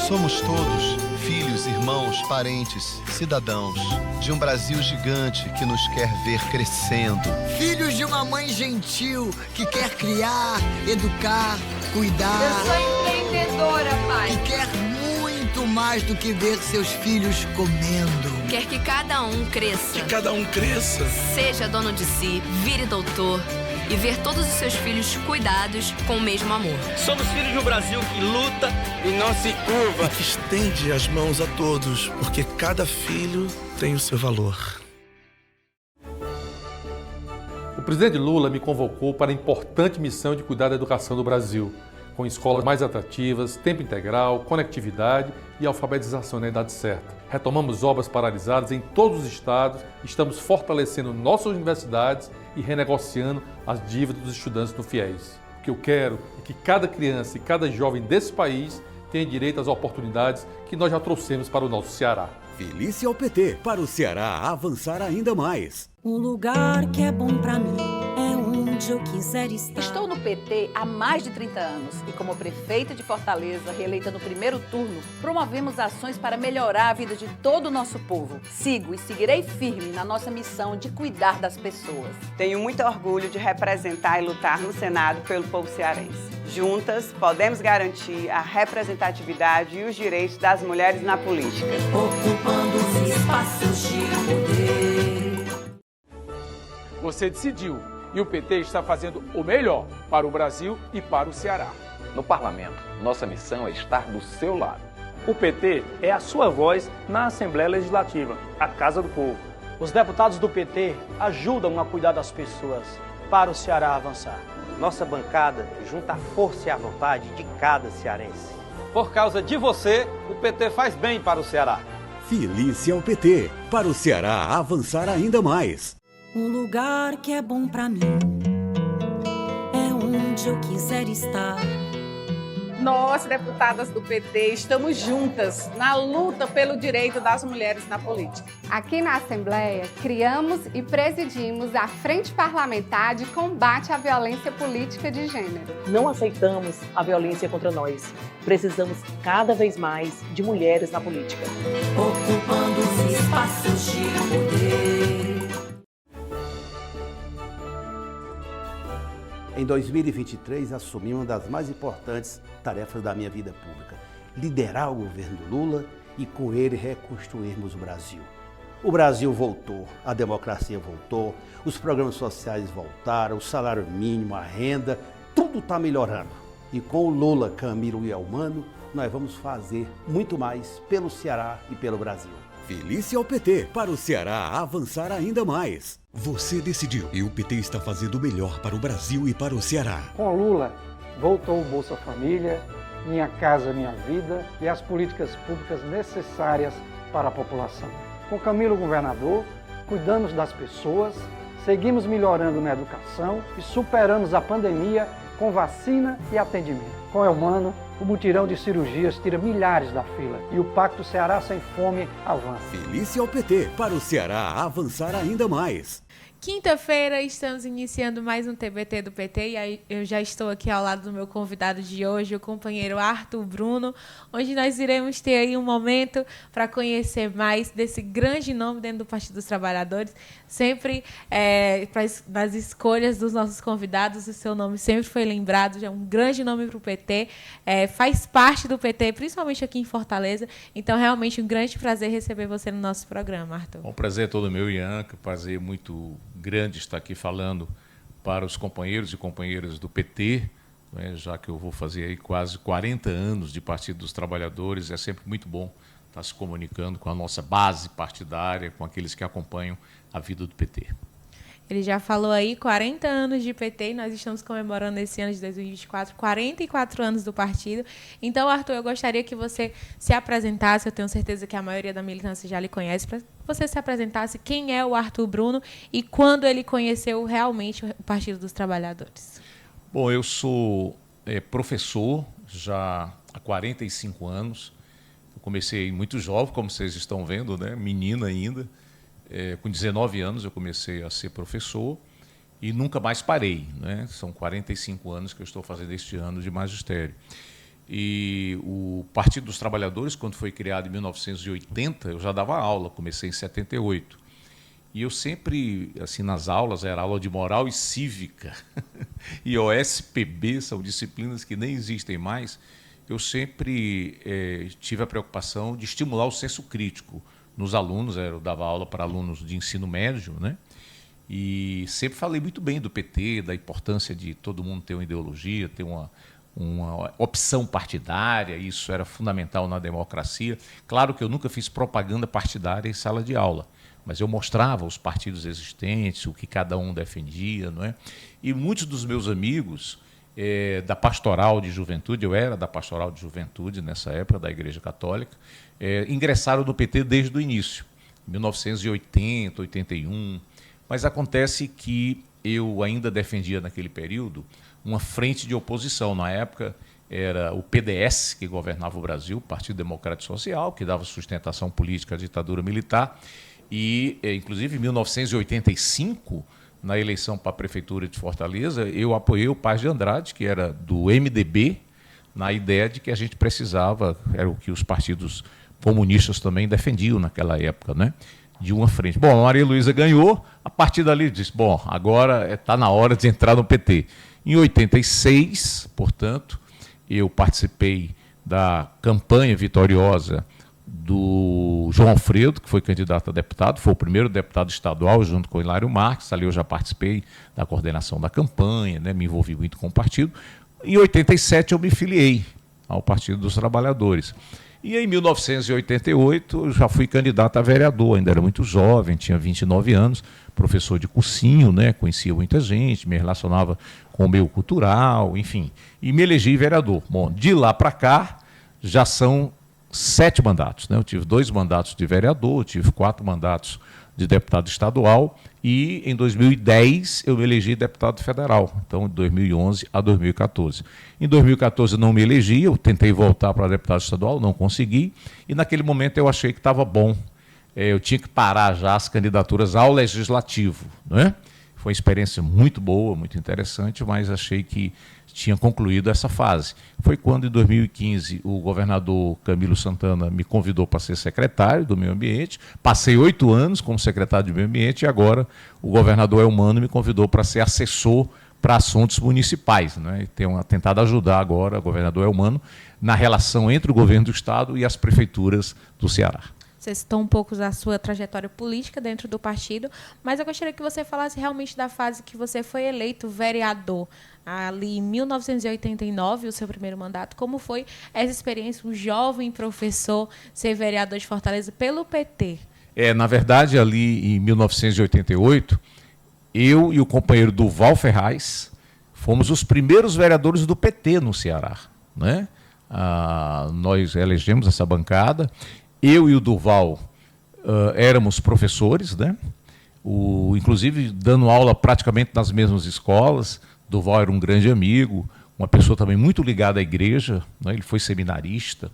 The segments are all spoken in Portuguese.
Somos todos filhos, irmãos, parentes, cidadãos de um Brasil gigante que nos quer ver crescendo. Filhos de uma mãe gentil que quer criar, educar, cuidar. Eu sou empreendedora, pai. Que quer muito mais do que ver seus filhos comendo. Quer que cada um cresça. Que cada um cresça. Seja dono de si, vire doutor e ver todos os seus filhos cuidados com o mesmo amor. Somos filhos de um Brasil que luta e não se curva. E que estende as mãos a todos, porque cada filho tem o seu valor. O presidente Lula me convocou para a importante missão de cuidar da educação do Brasil, com escolas mais atrativas, tempo integral, conectividade e alfabetização na idade certa. Retomamos obras paralisadas em todos os estados, estamos fortalecendo nossas universidades e renegociando as dívidas dos estudantes do FIES. O que eu quero é que cada criança e cada jovem desse país tenha direito às oportunidades que nós já trouxemos para o nosso Ceará. Felice ao PT, para o Ceará avançar ainda mais. Um lugar que é bom pra mim é onde eu quiser estar. Estou no PT há mais de 30 anos e como prefeita de Fortaleza, reeleita no primeiro turno, promovemos ações para melhorar a vida de todo o nosso povo. Sigo e seguirei firme na nossa missão de cuidar das pessoas. Tenho muito orgulho de representar e lutar no Senado pelo povo cearense. Juntas, podemos garantir a representatividade e os direitos das mulheres na política. Ocupando os espaços de poder. Você decidiu e o PT está fazendo o melhor para o Brasil e para o Ceará. No Parlamento, nossa missão é estar do seu lado. O PT é a sua voz na Assembleia Legislativa, a Casa do Povo. Os deputados do PT ajudam a cuidar das pessoas para o Ceará avançar. Nossa bancada junta a força e a vontade de cada cearense. Por causa de você, o PT faz bem para o Ceará. Felice ao PT, para o Ceará avançar ainda mais. Um lugar que é bom pra mim é onde eu quiser estar. Nós, deputadas do PT, estamos juntas na luta pelo direito das mulheres na política. Aqui na Assembleia, criamos e presidimos a Frente Parlamentar de Combate à Violência Política de Gênero. Não aceitamos a violência contra nós. Precisamos cada vez mais de mulheres na política. Ocupando os espaços de poder. Em 2023, assumi uma das mais importantes tarefas da minha vida pública: liderar o governo Lula e, com ele, reconstruirmos o Brasil. O Brasil voltou, a democracia voltou, os programas sociais voltaram, o salário mínimo, a renda, tudo está melhorando. E com o Lula, Camilo e Elmano, nós vamos fazer muito mais pelo Ceará e pelo Brasil. Felice ao PT, para o Ceará avançar ainda mais. Você decidiu e o PT está fazendo o melhor para o Brasil e para o Ceará. Com Lula, voltou o Bolsa Família, Minha Casa Minha Vida e as políticas públicas necessárias para a população. Com Camilo governador, cuidamos das pessoas, seguimos melhorando na educação e superamos a pandemia com vacina e atendimento. Com Elmano, o mutirão de cirurgias tira milhares da fila e o Pacto Ceará Sem Fome avança. Felice ao PT, para o Ceará avançar ainda mais. Quinta-feira estamos iniciando mais um TBT do PT e aí eu já estou aqui ao lado do meu convidado de hoje, o companheiro Arthur Bruno, onde nós iremos ter aí um momento para conhecer mais desse grande nome dentro do Partido dos Trabalhadores. Sempre nas escolhas dos nossos convidados, o seu nome sempre foi lembrado, já é um grande nome para o PT, faz parte do PT, principalmente aqui em Fortaleza. Então, realmente, um grande prazer receber você no nosso programa, Arthur. Um prazer é todo meu, Ianca, prazer muito grande estar aqui falando para os companheiros e companheiras do PT, né, já que eu vou fazer aí quase 40 anos de Partido dos Trabalhadores. É sempre muito bom estar se comunicando com a nossa base partidária, com aqueles que acompanham a vida do PT. Ele já falou aí 40 anos de PT e nós estamos comemorando esse ano de 2024, 44 anos do partido. Então, Arthur, eu gostaria que você se apresentasse, eu tenho certeza que a maioria da militância já lhe conhece, para você se apresentasse quem é o Arthur Bruno e quando ele conheceu realmente o Partido dos Trabalhadores. Bom, eu sou professor já há 45 anos. Eu comecei muito jovem, como vocês estão vendo, né? Menina ainda. Com 19 anos eu comecei a ser professor e nunca mais parei, né? São 45 anos que eu estou fazendo este ano de magistério. E o Partido dos Trabalhadores, quando foi criado em 1980, eu já dava aula, comecei em 78. E eu sempre, assim, nas aulas, era aula de moral e cívica, e OSPB, são disciplinas que nem existem mais. Eu sempre tive a preocupação de estimular o senso crítico nos alunos. Eu dava aula para alunos de ensino médio, né? E sempre falei muito bem do PT, da importância de todo mundo ter uma ideologia, ter uma opção partidária. Isso era fundamental na democracia. Claro que eu nunca fiz propaganda partidária em sala de aula, mas eu mostrava os partidos existentes, o que cada um defendia, não é? E muitos dos meus amigos da Pastoral de Juventude, eu era da Pastoral de Juventude nessa época, da Igreja Católica, ingressaram no PT desde o início, 1980, 81. Mas acontece que eu ainda defendia naquele período uma frente de oposição. Na época era o PDS que governava o Brasil, Partido Democrático Social, que dava sustentação política à ditadura militar. E, inclusive, em 1985, na eleição para a Prefeitura de Fortaleza, eu apoiei o Paz de Andrade, que era do MDB, na ideia de que a gente precisava, era o que os partidos comunistas também defendiam naquela época, né? De uma frente. Bom, a Maria Luísa ganhou, a partir dali disse, bom, agora está na hora de entrar no PT. Em 86, portanto, eu participei da campanha vitoriosa do João Alfredo, que foi candidato a deputado, foi o primeiro deputado estadual, junto com o Hilário Marques. Ali eu já participei da coordenação da campanha, né, me envolvi muito com o partido. Em 87 eu me filiei ao Partido dos Trabalhadores. E em 1988 eu já fui candidato a vereador, ainda era muito jovem, tinha 29 anos, professor de cursinho, né, conhecia muita gente, me relacionava com o meio cultural, enfim, e me elegi vereador. Bom, de lá para cá já são 7 mandatos, né? Eu tive 2 mandatos de vereador, tive 4 mandatos de deputado estadual e em 2010 eu me elegi deputado federal, então de 2011 a 2014. Em 2014 não me elegi, eu tentei voltar para deputado estadual, não consegui, e naquele momento eu achei que estava bom, eu tinha que parar já as candidaturas ao legislativo, né? Foi uma experiência muito boa, muito interessante, mas achei que tinha concluído essa fase. Foi quando, em 2015, o governador Camilo Santana me convidou para ser secretário do Meio Ambiente. Passei 8 anos como secretário do Meio Ambiente e agora o governador Elmano me convidou para ser assessor para assuntos municipais, né? E tenho tentado ajudar agora o governador Elmano na relação entre o governo do Estado e as prefeituras do Ceará. Você citou um pouco da sua trajetória política dentro do partido, mas eu gostaria que você falasse realmente da fase que você foi eleito vereador, ali em 1989, o seu primeiro mandato. Como foi essa experiência, um jovem professor, ser vereador de Fortaleza pelo PT? Na verdade, ali em 1988, eu e o companheiro Duval Ferraz fomos os primeiros vereadores do PT no Ceará, né? Nós elegemos essa bancada. Eu e o Duval éramos professores, né? Inclusive dando aula praticamente nas mesmas escolas. Duval era um grande amigo, uma pessoa também muito ligada à igreja, né? Ele foi seminarista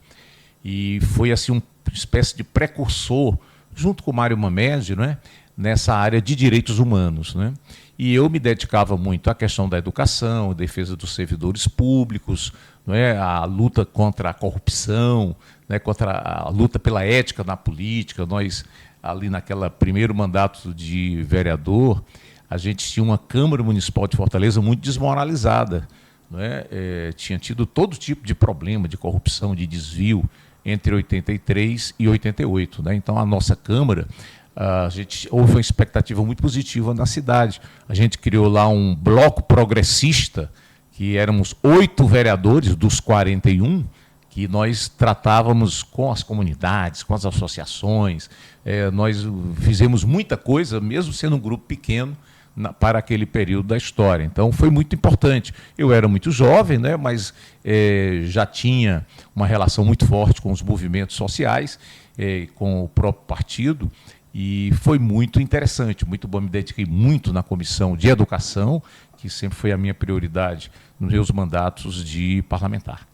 e foi assim uma espécie de precursor, junto com o Mário Mamed, né? Nessa área de direitos humanos, né? E eu me dedicava muito à questão da educação, à defesa dos servidores públicos, não é? A luta contra a corrupção, né? Contra a luta pela ética na política. Nós, ali naquele primeiro mandato de vereador, a gente tinha uma Câmara Municipal de Fortaleza muito desmoralizada, não é? Tinha tido todo tipo de problema, de corrupção, de desvio, entre 83 e 88. Né? Então, a nossa Câmara, houve uma expectativa muito positiva na cidade. A gente criou lá um bloco progressista, que éramos 8 vereadores dos 41, que nós tratávamos com as comunidades, com as associações. Nós fizemos muita coisa, mesmo sendo um grupo pequeno, para aquele período da história. Então, foi muito importante. Eu era muito jovem, né, mas já tinha uma relação muito forte com os movimentos sociais, com o próprio partido, e foi muito interessante, muito bom. Me dediquei muito na comissão de educação, que sempre foi a minha prioridade nos meus mandatos de parlamentar.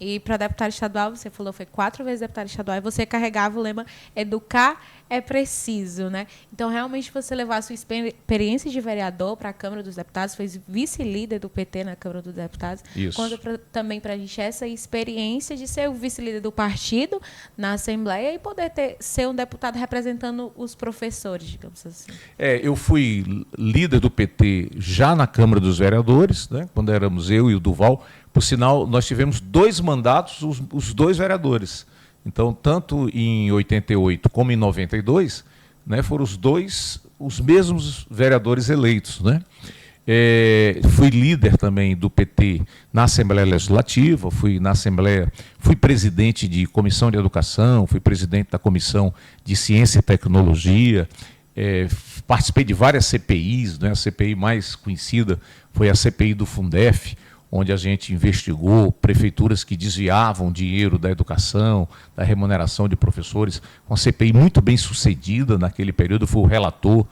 E para deputado estadual, você falou, foi 4 vezes deputado estadual, e você carregava o lema Educar é Preciso, né? Então, realmente, você levar a sua experiência de vereador para a Câmara dos Deputados, foi vice-líder do PT na Câmara dos Deputados. Isso. Conta também para a gente essa experiência de ser o vice-líder do partido na Assembleia e poder ser um deputado representando os professores, digamos assim. Eu fui líder do PT já na Câmara dos Vereadores, né, quando éramos eu e o Duval. Por sinal, nós tivemos 2 mandatos, os 2 vereadores. Então, tanto em 88 como em 92, né, foram os mesmos vereadores eleitos, né? Fui líder também do PT na Assembleia Legislativa, fui presidente de Comissão de Educação, fui presidente da Comissão de Ciência e Tecnologia, participei de várias CPIs, né? A CPI mais conhecida foi a CPI do Fundef, onde a gente investigou prefeituras que desviavam dinheiro da educação, da remuneração de professores, uma CPI muito bem sucedida naquele período, fui o relator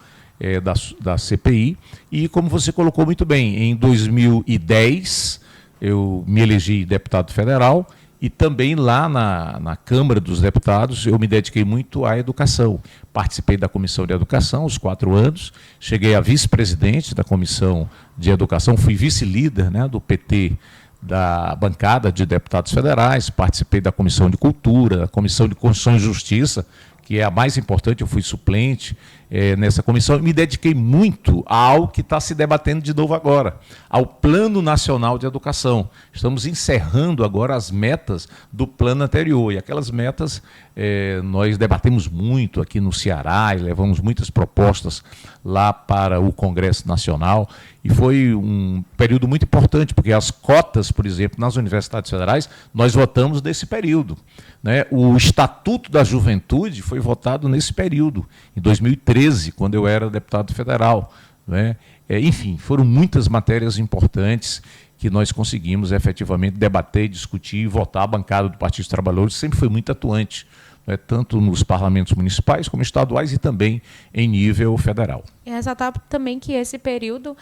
da CPI, e como você colocou muito bem, em 2010 eu me elegi deputado federal, e também lá na Câmara dos Deputados eu me dediquei muito à educação. Participei da Comissão de Educação os 4 anos, cheguei a vice-presidente da Comissão de Educação, fui vice-líder, né, do PT, da bancada de deputados federais, participei da Comissão de Cultura, da Comissão de Constituição e Justiça, que é a mais importante, eu fui suplente nessa comissão, e me dediquei muito ao que está se debatendo de novo agora, ao Plano Nacional de Educação. Estamos encerrando agora as metas do plano anterior, e aquelas metas nós debatemos muito aqui no Ceará, e levamos muitas propostas lá para o Congresso Nacional, e foi um período muito importante, porque as cotas, por exemplo, nas universidades federais, nós votamos nesse período, né? O Estatuto da Juventude foi votado nesse período, em 2013, quando eu era deputado federal, né? Enfim, foram muitas matérias importantes que nós conseguimos efetivamente debater, discutir e votar. A bancada do Partido dos Trabalhadores sempre foi muito atuante, né? Tanto nos parlamentos municipais como estaduais e também em nível federal. E ressaltar também que esse período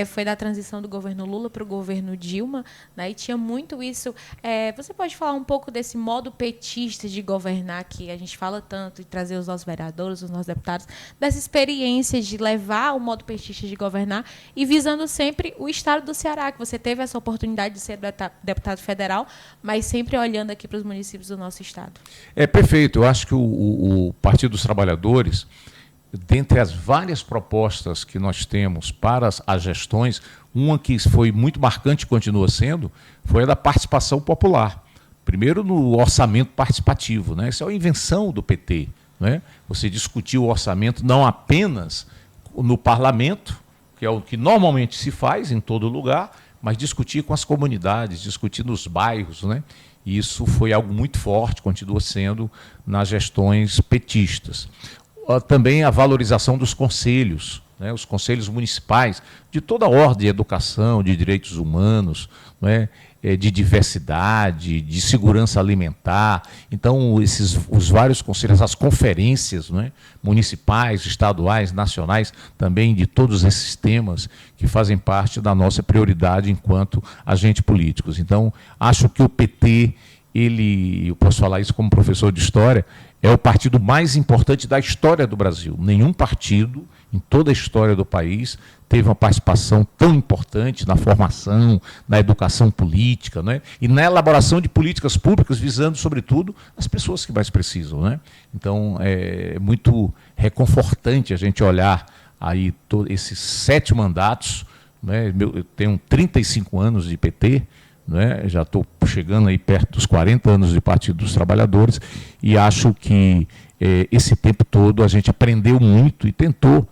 foi da transição do governo Lula para o governo Dilma, né, e tinha muito isso. Você pode falar um pouco desse modo petista de governar, que a gente fala tanto, de trazer os nossos vereadores, os nossos deputados, dessa experiência de levar o modo petista de governar e visando sempre o estado do Ceará, que você teve essa oportunidade de ser deputado federal, mas sempre olhando aqui para os municípios do nosso estado. Perfeito. Eu acho que o Partido dos Trabalhadores, dentre as várias propostas que nós temos para as gestões, uma que foi muito marcante e continua sendo, foi a da participação popular. Primeiro no orçamento participativo, né? Isso é uma invenção do PT, né? Você discutir o orçamento não apenas no parlamento, que é o que normalmente se faz em todo lugar, mas discutir com as comunidades, discutir nos bairros, né? E isso foi algo muito forte, continua sendo nas gestões petistas. Também a valorização dos conselhos, né, os conselhos municipais, de toda a ordem de educação, de direitos humanos, né, de diversidade, de segurança alimentar. Então, os vários conselhos, as conferências, né, municipais, estaduais, nacionais, também de todos esses temas que fazem parte da nossa prioridade enquanto agentes políticos. Então, acho que o PT, eu posso falar isso como professor de História, é o partido mais importante da história do Brasil. Nenhum partido, em toda a história do país, teve uma participação tão importante na formação, na educação política, né? E na elaboração de políticas públicas, visando, sobretudo, as pessoas que mais precisam, né? Então, é muito reconfortante a gente olhar aí esses 7 mandatos, né? Eu tenho 35 anos de PT, né? Já estou chegando aí perto dos 40 anos de Partido dos Trabalhadores, e acho que esse tempo todo a gente aprendeu muito e tentou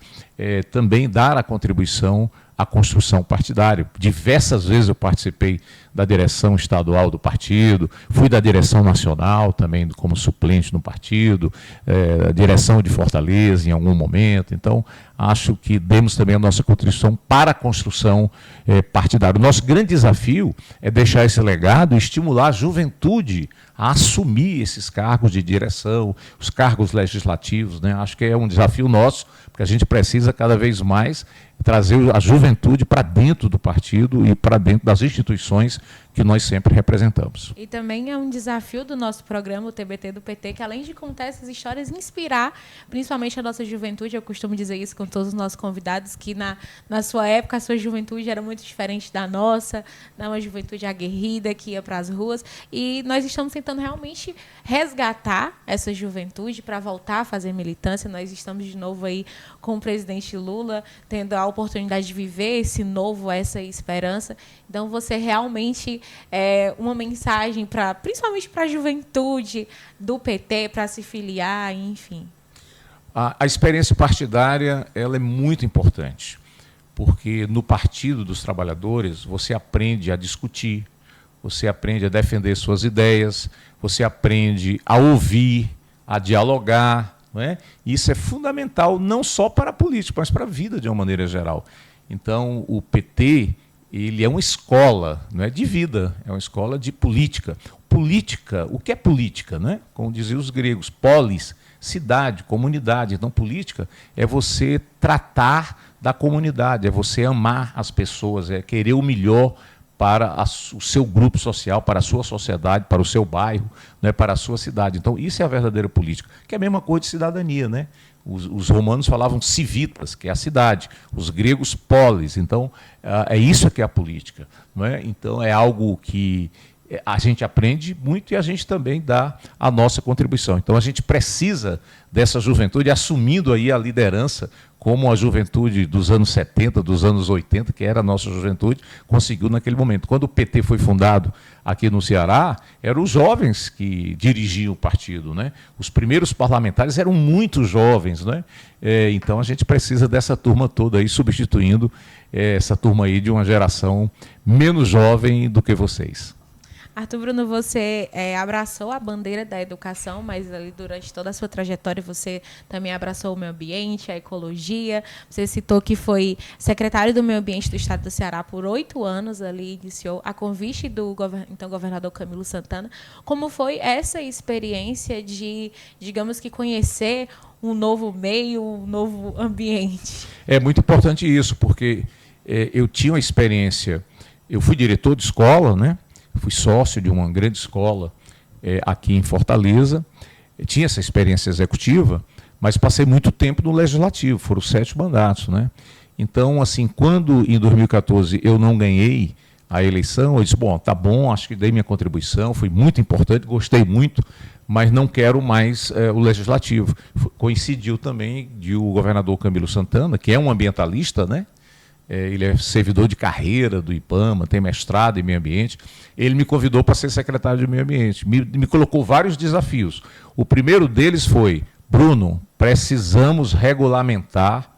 também dar a contribuição à construção partidária. Diversas vezes eu participei da direção estadual do partido, fui da direção nacional também como suplente no partido, a direção de Fortaleza em algum momento. Então, acho que demos também a nossa contribuição para a construção partidária. O nosso grande desafio é deixar esse legado e estimular a juventude a assumir esses cargos de direção, os cargos legislativos, né? Acho que é um desafio nosso, porque a gente precisa cada vez mais trazer a juventude para dentro do partido e para dentro das instituições que nós sempre representamos. E também é um desafio do nosso programa, o TBT do PT, que além de contar essas histórias, inspirar principalmente a nossa juventude. Eu costumo dizer isso com todos os nossos convidados, que na sua época a sua juventude era muito diferente da nossa, uma juventude aguerrida que ia para as ruas. E nós estamos tentando realmente resgatar essa juventude para voltar a fazer militância. Nós estamos de novo aí com o presidente Lula, tendo a oportunidade de viver esse novo, essa esperança. Então, você realmente uma mensagem principalmente para a juventude do PT, para se filiar, enfim. A experiência partidária ela é muito importante, porque no Partido dos Trabalhadores você aprende a discutir, você aprende a defender suas ideias, você aprende a ouvir, a dialogar, não é? Isso é fundamental não só para a política, mas para a vida de uma maneira geral. Então, o PT ele é uma escola, não é, de vida, é uma escola de política. Política, o que é política, né? Como diziam os gregos, polis, cidade, comunidade. Então, política é você tratar da comunidade, é você amar as pessoas, é querer o melhor para o seu grupo social, para a sua sociedade, para o seu bairro, né, para a sua cidade. Então, isso é a verdadeira política, que é a mesma coisa de cidadania, né? Os romanos falavam civitas, que é a cidade, os gregos polis. Então, é isso que é a política, não é? Então, é algo que a gente aprende muito e a gente também dá a nossa contribuição. Então, a gente precisa dessa juventude assumindo aí a liderança, como a juventude dos anos 70, dos anos 80, que era a nossa juventude, conseguiu naquele momento. Quando o PT foi fundado aqui no Ceará, eram os jovens que dirigiam o partido, né? Os primeiros parlamentares eram muito jovens, né? Então a gente precisa dessa turma toda aí, substituindo essa turma aí de uma geração menos jovem do que vocês. Arthur Bruno, você abraçou a bandeira da educação, mas ali durante toda a sua trajetória você também abraçou o meio ambiente, a ecologia. Você citou que foi secretário do meio ambiente do estado do Ceará por 8 anos, ali iniciou a convite do então governador Camilo Santana. Como foi essa experiência de, digamos que, conhecer um novo meio, um novo ambiente? É muito importante isso, porque eu tinha uma experiência, eu fui diretor de escola, né? Fui sócio de uma grande escola aqui em Fortaleza, tinha essa experiência executiva, mas passei muito tempo no Legislativo, foram 7 mandatos, né? Então, assim, quando em 2014 eu não ganhei a eleição, eu disse, bom, tá bom, acho que dei minha contribuição, foi muito importante, gostei muito, mas não quero mais o Legislativo. Coincidiu também de o governador Camilo Santana, que é um ambientalista, né? Ele é servidor de carreira do IPAMA, tem mestrado em meio ambiente. Ele me convidou para ser secretário de meio ambiente. Me colocou vários desafios. O primeiro deles foi, Bruno, precisamos regulamentar,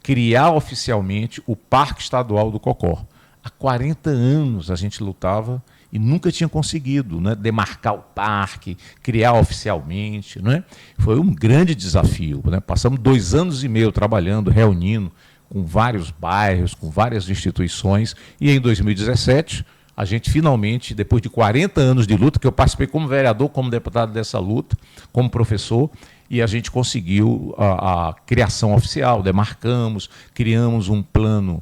criar oficialmente o Parque Estadual do Cocó. Há 40 anos a gente lutava e nunca tinha conseguido, né, demarcar o parque, criar oficialmente. Né? Foi um grande desafio. Né? Passamos 2 anos e meio trabalhando, reunindo, com vários bairros, com várias instituições, e em 2017, a gente finalmente, depois de 40 anos de luta, que eu participei como vereador, como deputado dessa luta, como professor, e a gente conseguiu a criação oficial, demarcamos, criamos um plano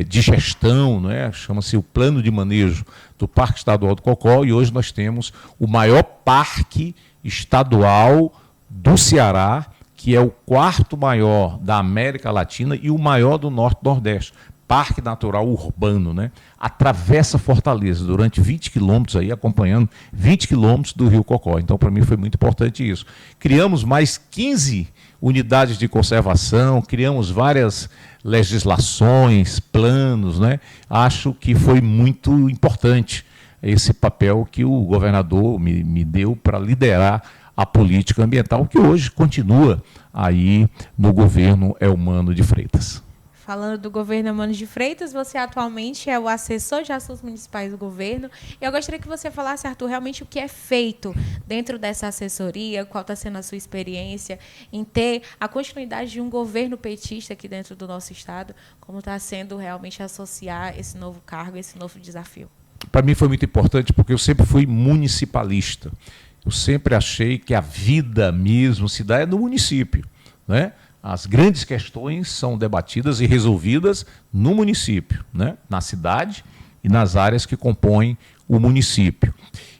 de gestão, né? Chama-se o Plano de Manejo do Parque Estadual do Cocó, e hoje nós temos o maior parque estadual do Ceará, que é o 4º maior da América Latina e o maior do Norte-Nordeste, Parque Natural Urbano, né? Atravessa Fortaleza durante 20 quilômetros, aí, acompanhando 20 quilômetros do Rio Cocó. Então, para mim, foi muito importante isso. Criamos mais 15 unidades de conservação, criamos várias legislações, planos, né? Acho que foi muito importante esse papel que o governador me deu para liderar a política ambiental, que hoje continua aí no governo Eumano de Freitas. Falando do governo Eumano de Freitas, você atualmente é o assessor de assuntos municipais do governo. E eu gostaria que você falasse, Arthur, realmente o que é feito dentro dessa assessoria, qual está sendo a sua experiência em ter a continuidade de um governo petista aqui dentro do nosso estado, como está sendo realmente associar esse novo cargo, esse novo desafio. Para mim foi muito importante, porque eu sempre fui municipalista. Eu sempre achei que a vida mesmo se dá no município, né? As grandes questões são debatidas e resolvidas no município, né? Na cidade e nas áreas que compõem o município.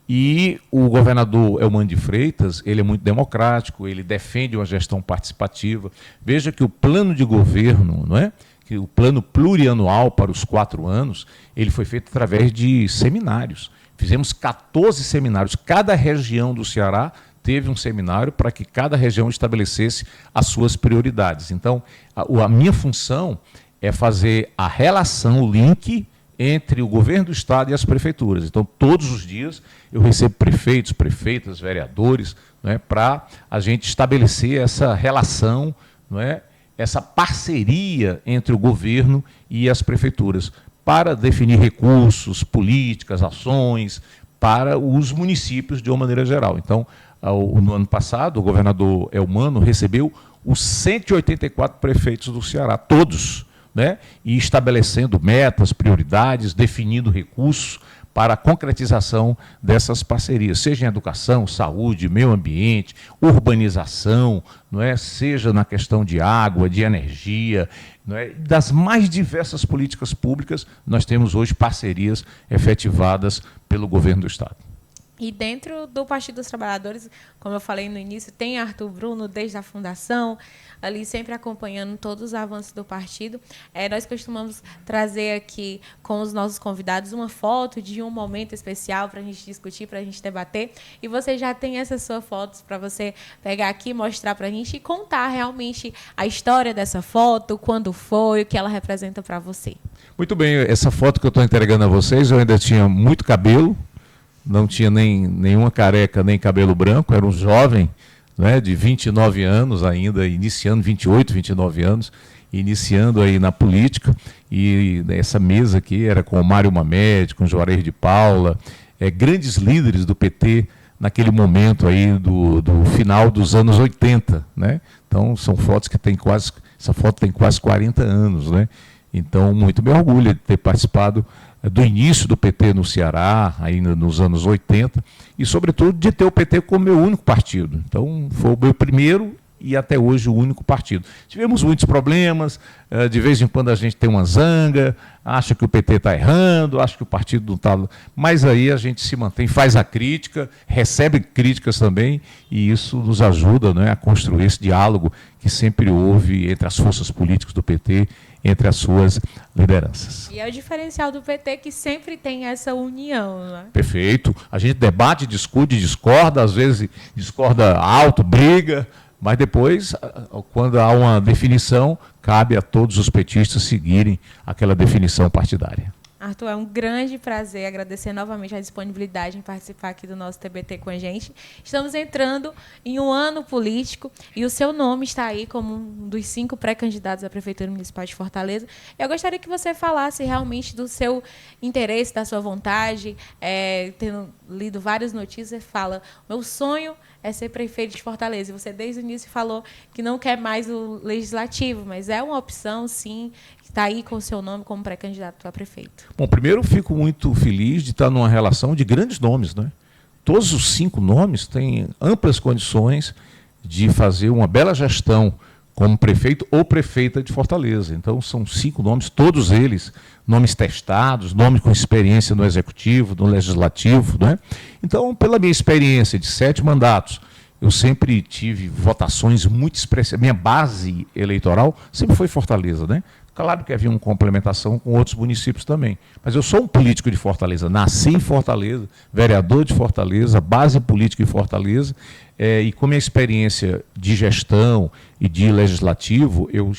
E o governador Eumano de Freitas, ele é muito democrático, ele defende uma gestão participativa. Veja que o plano de governo, não é? Que o plano plurianual para os 4 anos, ele foi feito através de seminários. Fizemos 14 seminários. Cada região do Ceará teve um seminário para que cada região estabelecesse as suas prioridades. Então, a minha função é fazer a relação, o link entre o governo do Estado e as prefeituras. Então, todos os dias eu recebo prefeitos, prefeitas, vereadores, não é, para a gente estabelecer essa relação, não é, essa parceria entre o governo e as prefeituras, para definir recursos, políticas, ações para os municípios de uma maneira geral. Então, no ano passado, o governador Eumano recebeu os 184 prefeitos do Ceará, todos, né? E estabelecendo metas, prioridades, definindo recursos para a concretização dessas parcerias, seja em educação, saúde, meio ambiente, urbanização, não é? Seja na questão de água, de energia, não é? Das mais diversas políticas públicas, nós temos hoje parcerias efetivadas pelo governo do Estado. E dentro do Partido dos Trabalhadores, como eu falei no início, tem Arthur Bruno desde a fundação, ali sempre acompanhando todos os avanços do partido. Nós costumamos trazer aqui com os nossos convidados uma foto de um momento especial para a gente discutir, para a gente debater. E você já tem essas suas fotos para você pegar aqui, mostrar para a gente e contar realmente a história dessa foto, quando foi, o que ela representa para você. Muito bem, essa foto que eu estou entregando a vocês, eu ainda tinha muito cabelo, não tinha nenhuma careca, nem cabelo branco, era um jovem, né, de 29 anos ainda, iniciando, 28, 29 anos, iniciando aí na política, e essa mesa aqui era com o Mário Mamed, com o Juarez de Paula, grandes líderes do PT naquele momento aí do final dos anos 80, né? Então são fotos que tem quase, essa foto tem quase 40 anos, né? Então muito me orgulho de ter participado do início do PT no Ceará, ainda nos anos 80, e, sobretudo, de ter o PT como meu único partido. Então, foi o meu primeiro e, até hoje, o único partido. Tivemos muitos problemas, de vez em quando a gente tem uma zanga, acha que o PT está errando, acha que o partido não está... Mas aí a gente se mantém, faz a crítica, recebe críticas também, e isso nos ajuda, né, a construir esse diálogo que sempre houve entre as forças políticas do PT, entre as suas lideranças. E é o diferencial do PT que sempre tem essa união, né? Perfeito. A gente debate, discute, discorda, às vezes discorda alto, briga, mas depois, quando há uma definição, cabe a todos os petistas seguirem aquela definição partidária. Arthur, é um grande prazer agradecer novamente a disponibilidade em participar aqui do nosso TBT com a gente. Estamos entrando em um ano político e o seu nome está aí como um dos 5 pré-candidatos à Prefeitura Municipal de Fortaleza. Eu gostaria que você falasse realmente do seu interesse, da sua vontade. Tendo lido várias notícias, fala, meu sonho é ser prefeito de Fortaleza. E você, desde o início, falou que não quer mais o legislativo, mas é uma opção, sim, que está aí com o seu nome como pré-candidato a prefeito. Bom, primeiro eu fico muito feliz de estar numa relação de grandes nomes, né? Todos os 5 nomes têm amplas condições de fazer uma bela gestão como prefeito ou prefeita de Fortaleza. Então, são 5 nomes, todos eles nomes testados, nomes com experiência no executivo, no legislativo, né? Então, pela minha experiência de 7 mandatos, eu sempre tive votações muito expressivas. Minha base eleitoral sempre foi Fortaleza, né? Claro que havia uma complementação com outros municípios também. Mas eu sou um político de Fortaleza, nasci em Fortaleza, vereador de Fortaleza, base política em Fortaleza, e com minha experiência de gestão e de legislativo, eu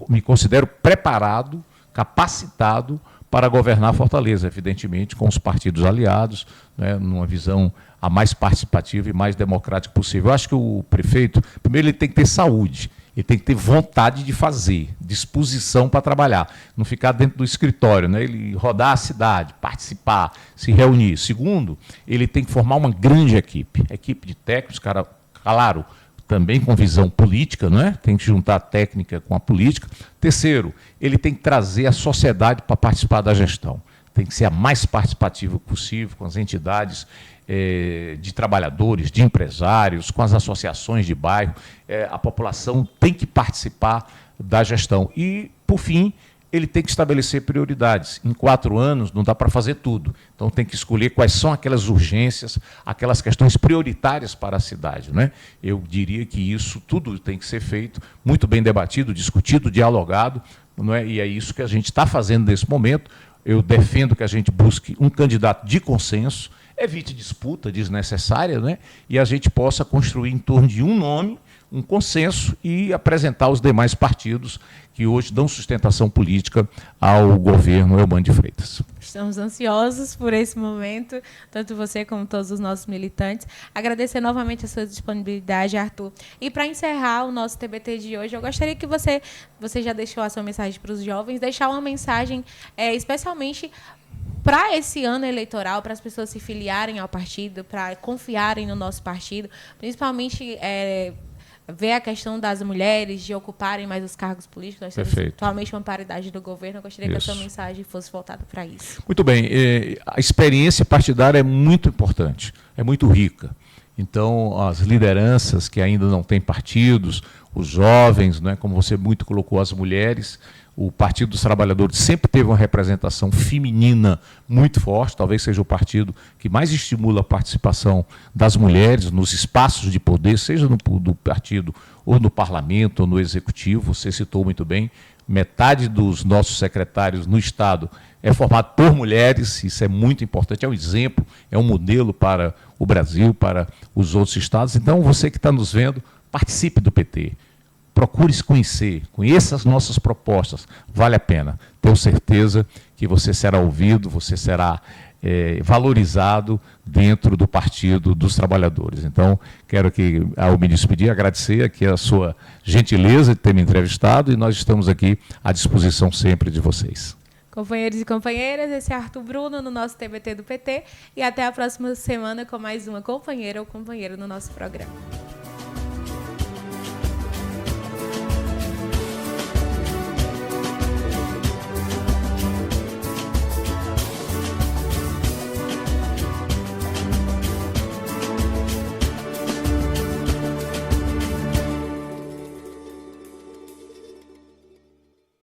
me considero preparado, capacitado para governar Fortaleza, evidentemente, com os partidos aliados, né, numa visão a mais participativa e mais democrática possível. Eu acho que o prefeito, primeiro, ele tem que ter saúde, ele tem que ter vontade de fazer, disposição para trabalhar, não ficar dentro do escritório, né? Ele rodar a cidade, participar, se reunir. Segundo, ele tem que formar uma grande equipe de técnicos, cara, claro, também com visão política, não é? Tem que juntar a técnica com a política. Terceiro, ele tem que trazer a sociedade para participar da gestão. Tem que ser a mais participativa possível com as entidades de trabalhadores, de empresários, com as associações de bairro. A população tem que participar da gestão. E, por fim, ele tem que estabelecer prioridades. Em 4 anos não dá para fazer tudo. Então tem que escolher quais são aquelas urgências, aquelas questões prioritárias para a cidade, né? Eu diria que isso tudo tem que ser feito, muito bem debatido, discutido, dialogado, não é? E é isso que a gente está fazendo nesse momento. Eu defendo que a gente busque um candidato de consenso, evite disputa desnecessária, né? E a gente possa construir em torno de um nome, um consenso e apresentar os demais partidos que hoje dão sustentação política ao governo Eumano de Freitas. Estamos ansiosos por esse momento, tanto você como todos os nossos militantes. Agradecer novamente a sua disponibilidade, Arthur. E para encerrar o nosso TBT de hoje, eu gostaria que você já deixou a sua mensagem para os jovens, deixar uma mensagem especialmente para esse ano eleitoral, para as pessoas se filiarem ao partido, para confiarem no nosso partido, principalmente ver a questão das mulheres de ocuparem mais os cargos políticos. Nós temos atualmente uma paridade do governo. Eu gostaria que a sua mensagem fosse voltada para isso. Muito bem. A experiência partidária é muito importante, é muito rica. Então, as lideranças que ainda não têm partidos, os jovens, né, como você muito colocou, as mulheres, o Partido dos Trabalhadores sempre teve uma representação feminina muito forte, talvez seja o partido que mais estimula a participação das mulheres nos espaços de poder, seja no partido, ou no parlamento, ou no executivo. Você citou muito bem, metade dos nossos secretários no Estado é formado por mulheres, isso é muito importante, é um exemplo, é um modelo para o Brasil, para os outros estados. Então, você que está nos vendo, participe do PT. Procure se conhecer, conheça as nossas propostas, vale a pena. Tenho certeza que você será ouvido, você será valorizado dentro do Partido dos Trabalhadores. Então, quero aqui, ao me despedir, agradecer aqui a sua gentileza de ter me entrevistado e nós estamos aqui à disposição sempre de vocês. Companheiros e companheiras, esse é Arthur Bruno no nosso TBT do PT e até a próxima semana com mais uma companheira ou companheiro no nosso programa.